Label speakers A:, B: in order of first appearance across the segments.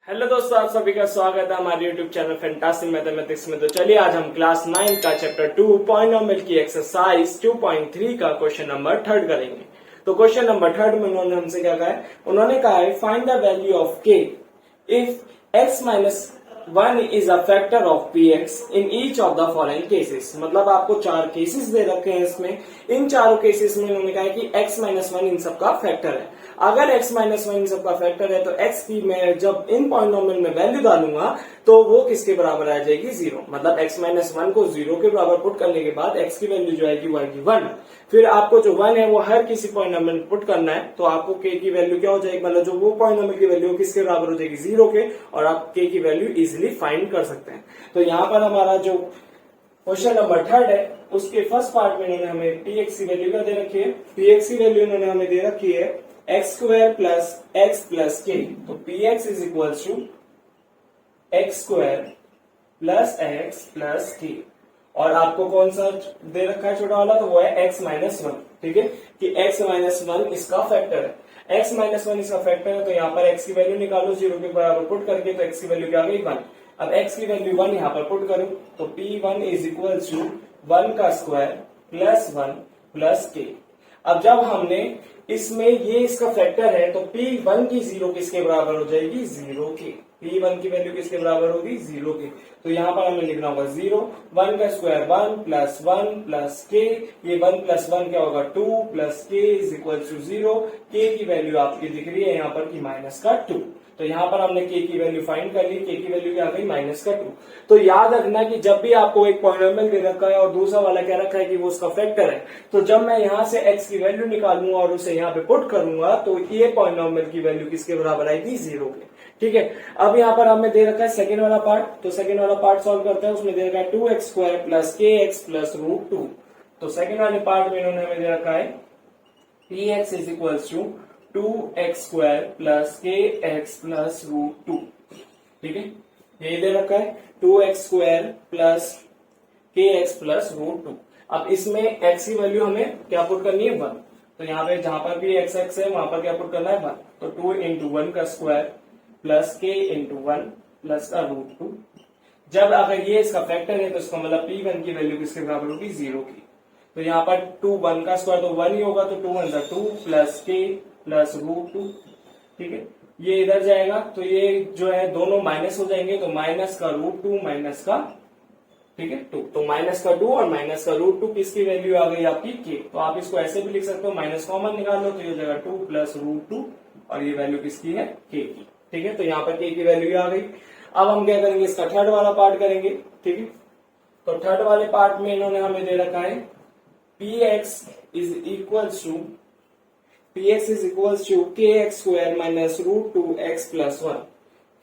A: Hello दोस्तों, आप सभी का स्वागत है हमारे यूट्यूब चैनल फैंटास्टिक मैथमेटिक्स में। तो चलिए आज हम क्लास 9 का चैप्टर 2 पॉलिनोमियल की एक्सरसाइज 2.3 का क्वेश्चन नंबर 3 करेंगे। तो क्वेश्चन नंबर 3 में उन्होंने हमसे क्या कहा है, उन्होंने कहा है फाइंड द वैल्यू ऑफ के if x minus 1 is a factor of px in each of the following cases. मतलब आपको 4 केसेस दे रखे हैं इसमें। इन चारों केसेस में उन्होंने कहा है कि x माइनस 1 इन सबका फैक्टर है। अगर x माइनस 1 इन सबका फैक्टर है तो x की मैं जब इन पॉलिनोमियल में वैल्यू डालूंगा तो वो किसके बराबर आ जाएगी, 0। मतलब x माइनस 1 को 0 के बराबर पुट करने के बाद x की वैल्यू जो आएगी वो आएगी 1। फिर आपको जो 1 है वो हर किसी पॉलिनोमियल में पुट करना है, तो आपको k की वैल्यू क्या हो जाएगी, मतलब जो वो पॉलिनोमियल की वैल्यू किसके बराबर हो जाएगी, 0 के, और आप k की वैल्यू इजिली फाइंड कर सकते हैं। तो यहाँ पर हमारा जो क्वेश्चन नंबर 3 है उसके फर्स्ट पार्ट में इन्होंने हमें px की वैल्यू क्या दे रखी है, px की वैल्यू इन्होंने हमें दे रखी है x square plus x plus k. तो px is equal to x square plus x plus k, और आपको कौन सा दे रखा है छोटा वाला, तो वो है x माइनस 1। ठीक है कि x माइनस 1 इसका फैक्टर है, x माइनस 1 इसका फैक्टर है। तो यहाँ पर x की वैल्यू निकालो 0 के बराबर पुट करके, तो x की वैल्यू क्या आ गई 1। अब x की वैल्यू 1 यहाँ पर पुट करो तो p1 इज इक्वल टू 1 का स्क्वायर प्लस 1 प्लस के। अब जब हमने इसमें ये इसका फैक्टर है तो p1 की 0 किसके बराबर हो जाएगी, 0 के। p1 की वैल्यू किसके बराबर होगी, 0 के। तो यहाँ पर हमें लिखना होगा 0, 1 का स्क्वायर 1 प्लस 1 प्लस के, ये 1 प्लस 1 क्या होगा 2 प्लस के इज इक्वल टू 0। के की वैल्यू आपकी दिख रही है यहाँ पर की माइनस का 2। तो यहाँ पर हमने k की वैल्यू फाइंड कर ली, k की वैल्यू क्या आ गई माइनस का 2। तो याद रखना कि जब भी आपको एक पॉलिनोमियल दे रखा है और दूसरा वाला क्या रखा है कि वो उसका फैक्टर है, तो जब मैं यहाँ से x की वैल्यू निकालूंगा और उसे यहाँ पे पुट करूंगा तो ये पॉलिनोमियल की वैल्यू किसके बराबर आएगी, 0 के। ठीक है, अब यहाँ पर हमें दे रखा है सेकेंड वाला पार्ट, तो सेकेंड वाला पार्ट सॉल्व करते हैं। उसमें दे रखा है 2x square plus k x plus root 2। तो सेकेंड वाले पार्ट में इन्होंने हमें दे रखा है px is equal to 2x square plus k x plus root 2। ठीक है, ये दे रखा है 2x square plus k x plus root 2। अब इसमें x की वैल्यू हमें क्या पुट करनी है, 1। तो यहाँ पे जहां पर भी x है वहां पर क्या पुट करना है, 1। तो 2 इंटू 1 का स्क्वायर प्लस के इंटू 1 प्लस का रूट 2। जब अगर ये इसका फैक्टर है तो इसका मतलब p1 की वैल्यू किसके बराबर होगी, 0 की। तो यहाँ पर 2 1 का स्क्वायर तो 1 ही होगा, तो 2 1 2 प्लस के प्लस रूट 2। ठीक है, ये इधर जाएगा तो ये जो है दोनों माइनस हो जाएंगे, तो माइनस का रूट 2 माइनस का, ठीक है 2, तो माइनस का 2 और माइनस का रूट 2 किसकी वैल्यू आ गई आपकी के। तो आप इसको ऐसे भी लिख सकते हो, माइनस कॉमन निकाल लो तो ये हो जाएगा 2 प्लस रूट 2 और ये वैल्यू किसकी है, के की। ठीक है, तो यहाँ पर के की वैल्यू आ गई। अब हम क्या करेंगे, इसका थर्ड वाला पार्ट करेंगे। ठीक है, तो थर्ड वाले पार्ट में इन्होंने हमें दे रखा है px is equal to k x square minus root 2 x plus 1,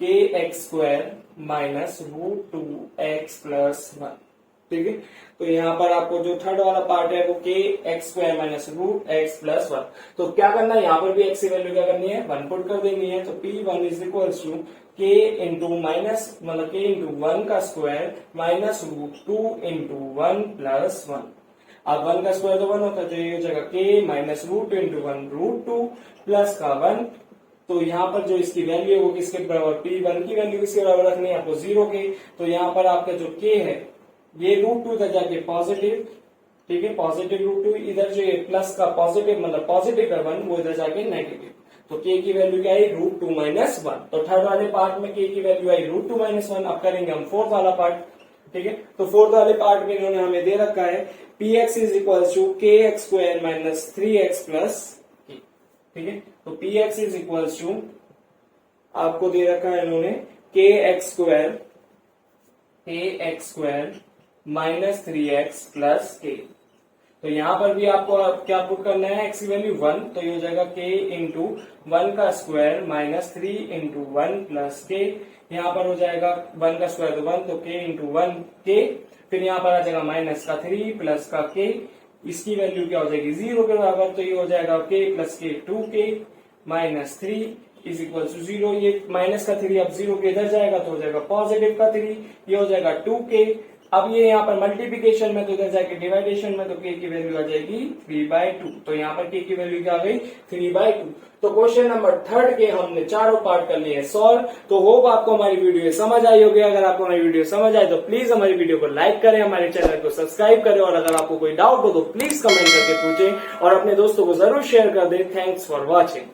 A: k x square minus root 2 x plus 1। ठीक है, तो यहाँ पर आपको जो थर्ड वाला पार्ट है वो k x square minus root x plus 1। तो क्या करना है, यहाँ पर भी एक्स की वैल्यू क्या करनी है, 1 पुट कर देनी है। तो p1 is equal to k into minus मतलब के इंटू 1 का square minus root 2 into 1 plus 1। अब 1 का स्क्वायर तो 1 होता है, तो ये हो जाएगा k minus root 2 into 1 root 2 plus का 1। तो यहाँ पर जो इसकी वैल्यू है वो किसके बराबर, p1 की वैल्यू किसके बराबर रखनी है आपको, 0 के। तो यहाँ पर आपका जो k है ये रूट 2 इधर जाके पॉजिटिव, ठीक है पॉजिटिव रूट 2, इधर जो ये प्लस का पॉजिटिव मतलब पॉजिटिव है 1 वो इधर जाके नेगेटिव। तो k की वैल्यू क्या आई, रूट 2 माइनस 1। तो थर्ड वाले पार्ट में k की वैल्यू आई रूट 2 माइनस 1। अब करेंगे हम फोर्थ वाला पार्ट। ठीक है, तो फोर्थ वाले पार्ट में इन्होंने हमें दे रखा है px is equal to k x square minus 3x plus के। ठीक है, तो px इज इक्वल टू आपको दे रखा है इन्होंने के x square minus 3x plus k. तो यहाँ पर भी आपको क्या पुट करना है, एक्स की वैल्यू 1, तो ये हो जाएगा k इंटू 1 का स्क्वायर माइनस 3 इंटू 1 प्लस के। यहाँ पर हो जाएगा 1 का स्क्वायर तो 1, तो k इंटू 1 के। फिर यहाँ पर आ जाएगा माइनस का 3 प्लस का k, इसकी वैल्यू क्या हो जाएगी 0 के बराबर। तो ये हो जाएगा k प्लस के 2k minus 3 is equal to 0। ये माइनस का 3 अब 0 के इधर जाएगा तो हो जाएगा पॉजिटिव का 3, ये हो जाएगा 2k अब ये यहाँ पर मल्टीप्लिकेशन में तो इधर जाके डिवाइडेशन में, तो k की वैल्यू आ जाएगी 3/2। तो यहाँ पर k की वैल्यू क्या आ गई 3/2। तो क्वेश्चन नंबर 3 के हमने चारों पार्ट कर लिए सॉल्व। तो होप आपको हमारी वीडियो समझ आई होगी। अगर आपको हमारी वीडियो समझ आए तो प्लीज हमारी वीडियो को लाइक करें, हमारे चैनल को सब्सक्राइब करें, और अगर आपको कोई डाउट हो तो प्लीज कमेंट करके पूछें और अपने दोस्तों को जरूर शेयर कर दें। Thanks for watching.